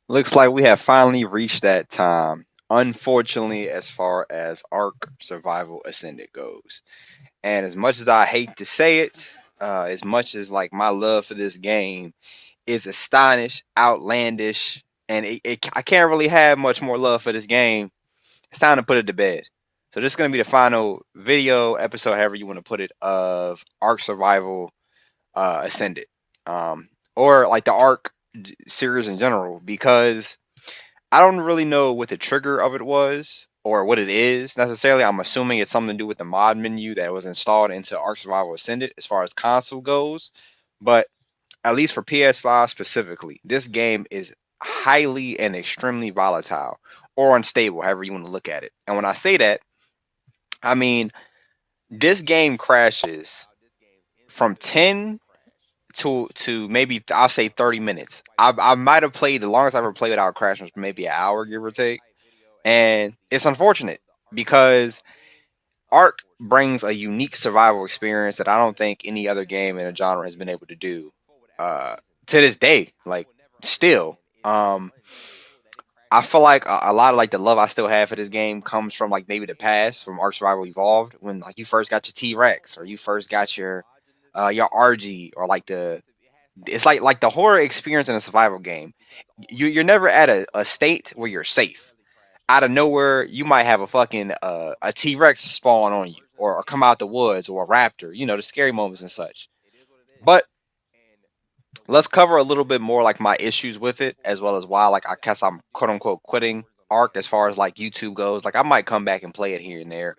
Looks like we have finally reached that time. Unfortunately, as far as Ark Survival Ascended goes. And as much as I hate to say it, as much as like my love for this game is astonished, outlandish, and I can't really have much more love for this game. It's time to put it to bed. So this is gonna be the final video episode, however you want to put it, of Ark Survival Ascended, or like the Ark series in general, because I don't really know what the trigger of it was or what it is necessarily. I'm assuming it's something to do with the mod menu that was installed into Ark Survival Ascended as far as console goes. But at least for PS5 specifically, this game is highly and extremely volatile or unstable, however you want to look at it. And when I say that, I mean this game crashes from 10 to maybe I'll say 30 minutes. I might have played the longest I've ever played without crashing was maybe an hour, give or take. And it's unfortunate because Ark brings a unique survival experience that I don't think any other game in a genre has been able to do uh, to this day. Like, still, I feel like a lot of like the love I still have for this game comes from like maybe the past, from Ark Survival Evolved, when like you first got your T Rex or you first got your RG, or like the it's like the horror experience in a survival game. You're never at a state where you're safe. Out of nowhere, you might have a fucking a T Rex spawn on you, or come out the woods, or a raptor. You know, the scary moments and such. But let's cover a little bit more like my issues with it, as well as why like I guess I'm quote unquote quitting Arc as far as like YouTube goes. Like I might come back and play it here and there.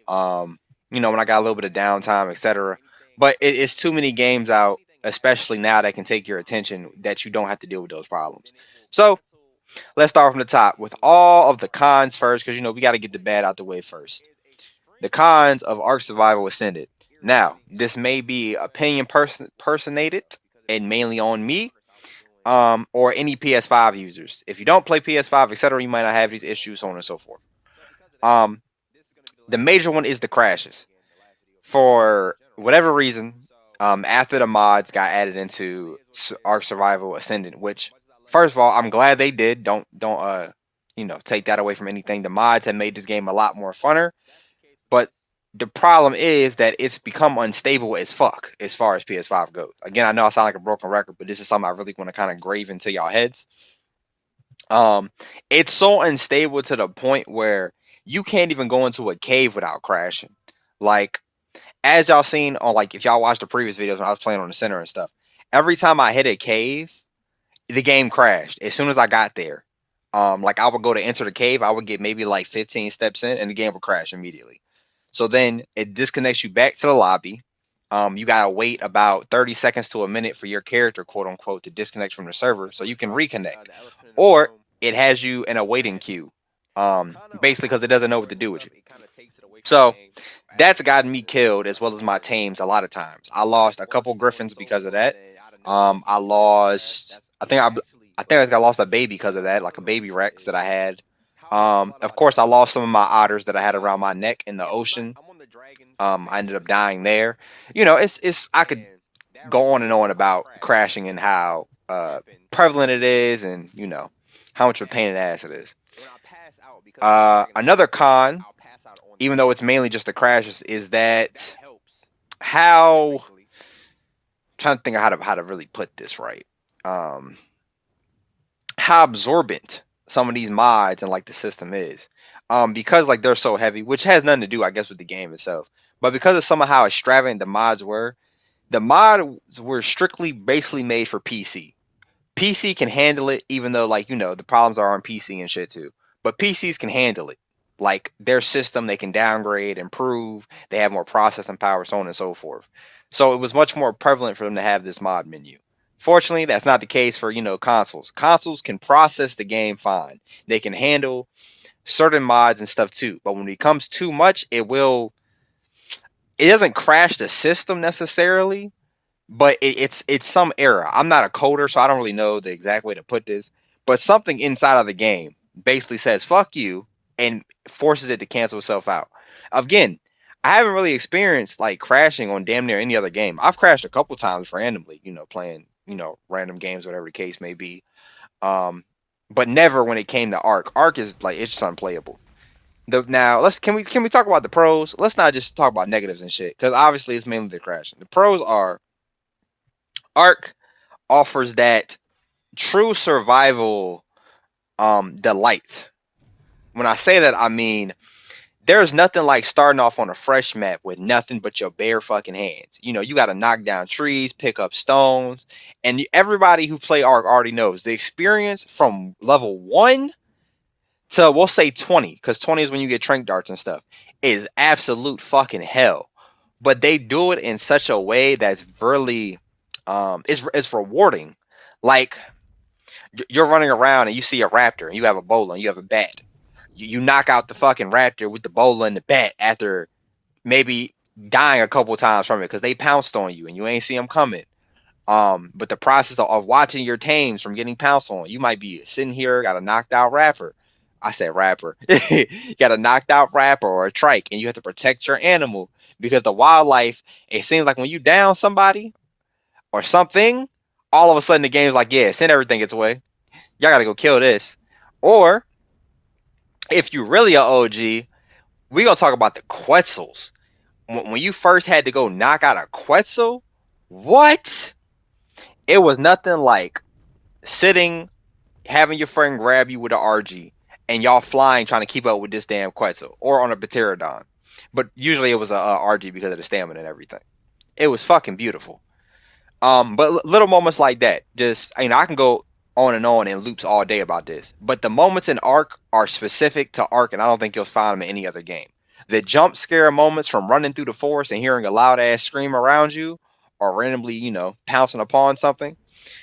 Um, when I got a little bit of downtime, etc. But it's too many games out, especially now, that can take your attention that you don't have to deal with those problems. So let's start from the top with all of the cons first, because we got to get the bad out the way first. The cons of Ark Survival Ascended. Now, this may be opinion personated and mainly on me, or any PS5 users. If you don't play PS5, etc., you might not have these issues, so on and so forth. Um, the major one is the crashes. For whatever reason, after the mods got added into Ark Survival Ascendant, which first of all, I'm glad they did. Don't take that away from anything. The mods have made this game a lot more funner, but the problem is that it's become unstable as fuck as far as PS5 goes. Again, I know I sound like a broken record, but this is something I really want to kind of grave into y'all heads. Um, it's so unstable to the point where you can't even go into a cave without crashing. Like, as y'all seen on, like, if y'all watched the previous videos when I was playing on the center and stuff, every time I hit a cave, the game crashed as soon as I got there. Like, I would go to enter the cave, I would get maybe like 15 steps in, and the game would crash immediately. So then it disconnects you back to the lobby. You gotta wait about 30 seconds to a minute for your character, quote unquote, to disconnect from the server so you can reconnect. Or it has you in a waiting queue. Basically because it doesn't know what to do with you. So that's gotten me killed, as well as my tames, a lot of times. I lost a couple griffins because of that. I lost. I lost a baby because of that, like a baby Rex that I had. Of course, I lost some of my otters that I had around my neck in the ocean. I ended up dying there. It's I could go on and on about crashing and how prevalent it is, and how much of a pain in the ass it is. Another con, even though it's mainly just the crashes, is that how I'm trying to think of how to really put this right. Um, how absorbent some of these mods and like the system is. Because like they're so heavy, which has nothing to do, I guess, with the game itself. But because of some of how extravagant the mods were strictly basically made for PC. PC can handle it, even though like the problems are on PC and shit too. But PCs can handle it. Like their system, they can downgrade, improve. They have more processing power, so on and so forth. So it was much more prevalent for them to have this mod menu. Fortunately, that's not the case for consoles. Consoles can process the game fine. They can handle certain mods and stuff too. But when it comes too much, it doesn't crash the system necessarily, but it's some error. I'm not a coder, so I don't really know the exact way to put this. But something inside of the game basically says "fuck you" and forces it to cancel itself out. Again, I haven't really experienced like crashing on damn near any other game. I've crashed a couple times randomly, playing random games, whatever the case may be. Um, but never when it came to Arc. Arc is like it's just unplayable. Now can we talk about the pros? Let's not just talk about negatives and shit, because obviously it's mainly the crashing. The pros are Arc offers that true survival delight. When I say that, I mean there's nothing like starting off on a fresh map with nothing but your bare fucking hands. You know, you got to knock down trees, pick up stones, and everybody who play Arc already knows the experience from level 1 to, we'll say, 20, because 20 is when you get trank darts and stuff, is absolute fucking hell. But they do it in such a way that's really it's rewarding. Like, you're running around and you see a raptor and you have a bola and you have a bat. You knock out the fucking raptor with the bola and the bat after maybe dying a couple times from it because they pounced on you and you ain't see them coming. But the process of watching your tames from getting pounced on, you might be sitting here, got a knocked out rapper. I said rapper. You got a knocked out rapper or a trike, and you have to protect your animal because the wildlife, it seems like when you down somebody or something, all of a sudden the game's like, yeah, send everything its way. Y'all gotta go kill this. Or if you really a OG, we gonna talk about the Quetzals. When you first had to go knock out a Quetzal, what? It was nothing like sitting, having your friend grab you with an RG, and y'all flying trying to keep up with this damn Quetzal, or on a Pterodon. But usually it was a RG because of the stamina and everything. It was fucking beautiful. But little moments like that, just, you know, I can go on and on in loops all day about this. But the moments in Arc are specific to Arc, and I don't think you'll find them in any other game. The jump scare moments from running through the forest and hearing a loud ass scream around you, or randomly, you know, pouncing upon something,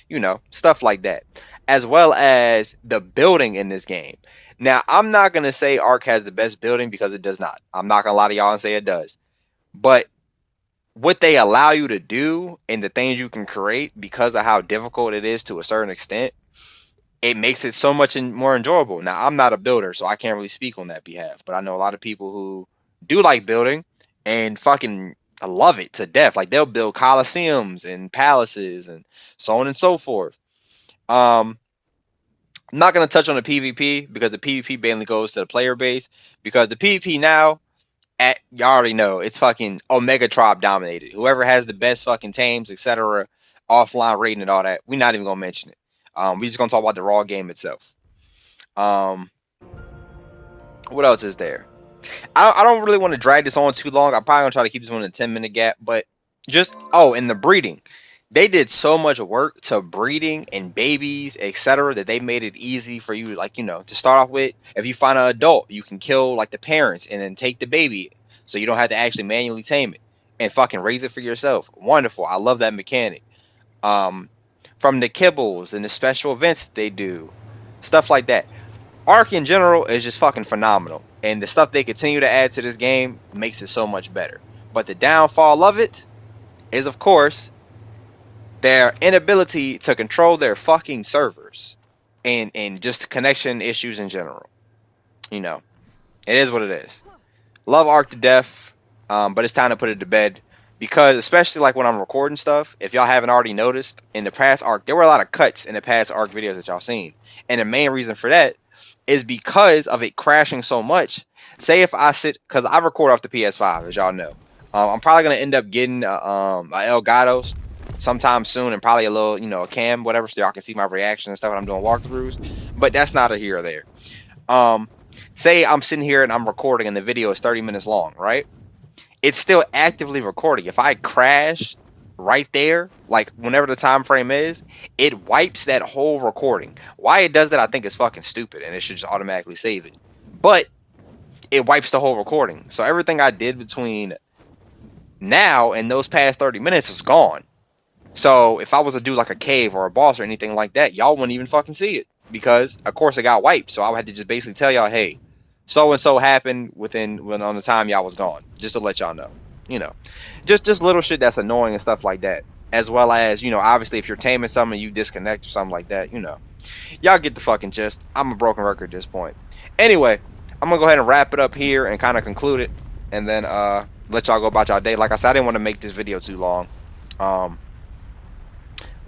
you know, stuff like that. As well as the building in this game. Now, I'm not going to say Arc has the best building because it does not. I'm not going to lie to y'all and say it does. But what they allow you to do and the things you can create, because of how difficult it is to a certain extent, it makes it so much more enjoyable. Now, I'm not a builder, so I can't really speak on that behalf. But I know a lot of people who do like building and fucking love it to death. Like, they'll build coliseums and palaces and so on and so forth. I'm not going to touch on the PvP because the PvP mainly goes to the player base. Because the PvP now, you already know, it's fucking Omega Tribe dominated. Whoever has the best fucking tames, etc., offline rating and all that, we're not even going to mention it. We're just going to talk about the raw game itself. What else is there? I don't really want to drag this on too long. I'm probably going to try to keep this one in a 10-minute gap. But just, and the breeding. They did so much work to breeding and babies, etc., that they made it easy for you, like, you know, to start off with. If you find an adult, you can kill, like, the parents and then take the baby so you don't have to actually manually tame it and fucking raise it for yourself. Wonderful. I love that mechanic. From the kibbles and the special events that they do, stuff like that. Arc in general is just fucking phenomenal. And the stuff they continue to add to this game makes it so much better. But the downfall of it is, of course, their inability to control their fucking servers and just connection issues in general. You know, it is what it is. Love Arc to death, but it's time to put it to bed. Because especially like when I'm recording stuff, if y'all haven't already noticed, in the past Arc, there were a lot of cuts in the past Arc videos that y'all seen. And the main reason for that is because of it crashing so much. Say if I sit, because I record off the PS5, as y'all know. I'm probably going to end up getting a Elgato's sometime soon, and probably a little, you know, a cam, whatever, so y'all can see my reaction and stuff when I'm doing walkthroughs. But that's not a here or there. Say I'm sitting here and I'm recording and the video is 30 minutes long, right? It's still actively recording. If I crash right there, like whenever the time frame is, it wipes that whole recording. Why it does that, I think, is fucking stupid, and it should just automatically save it. But it wipes the whole recording. So everything I did between now and those past 30 minutes is gone. So if I was to do like a cave or a boss or anything like that, y'all wouldn't even fucking see it because, of course, it got wiped. So I would have to just basically tell y'all, hey, so and so happened on the time y'all was gone, just to let y'all know. You know, just little shit that's annoying and stuff like that. As well as, you know, obviously if you're taming something, you disconnect or something like that. You know, y'all get the fucking gist. I'm a broken record at this point. Anyway, I'm gonna go ahead and wrap it up here and kind of conclude it, and then let y'all go about y'all day. Like I said, I didn't want to make this video too long.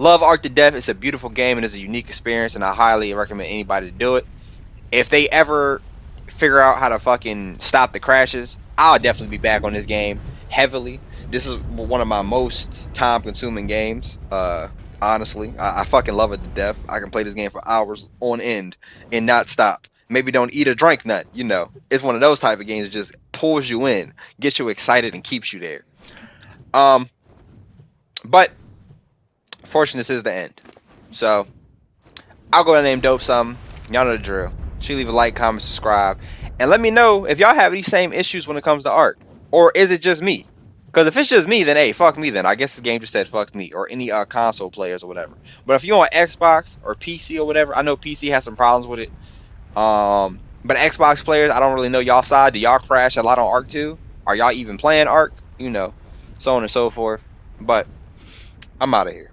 Love Arc to death. It's a beautiful game and it's a unique experience, and I highly recommend anybody to do it. If they ever figure out how to fucking stop the crashes, I'll definitely be back on this game heavily. This is one of my most time-consuming games. Honestly, I fucking love it to death. I can play this game for hours on end and not stop. Maybe don't eat or drink none. You know, it's one of those type of games that just pulls you in, gets you excited, and keeps you there. But fortunate is the end. So I'll go ahead and name Dope Something. Y'all know the drill. She leave a like, comment, subscribe, and let me know if y'all have these same issues when it comes to art, or is it just me? Because if it's just me, then hey, fuck me. Then I guess the game just said fuck me, or any console players or whatever. But if you're on Xbox or PC or whatever, I know PC has some problems with it. But Xbox players, I don't really know y'all side. Do y'all crash a lot on Arc 2? Are y'all even playing Arc? You know, so on and so forth. But I'm out of here.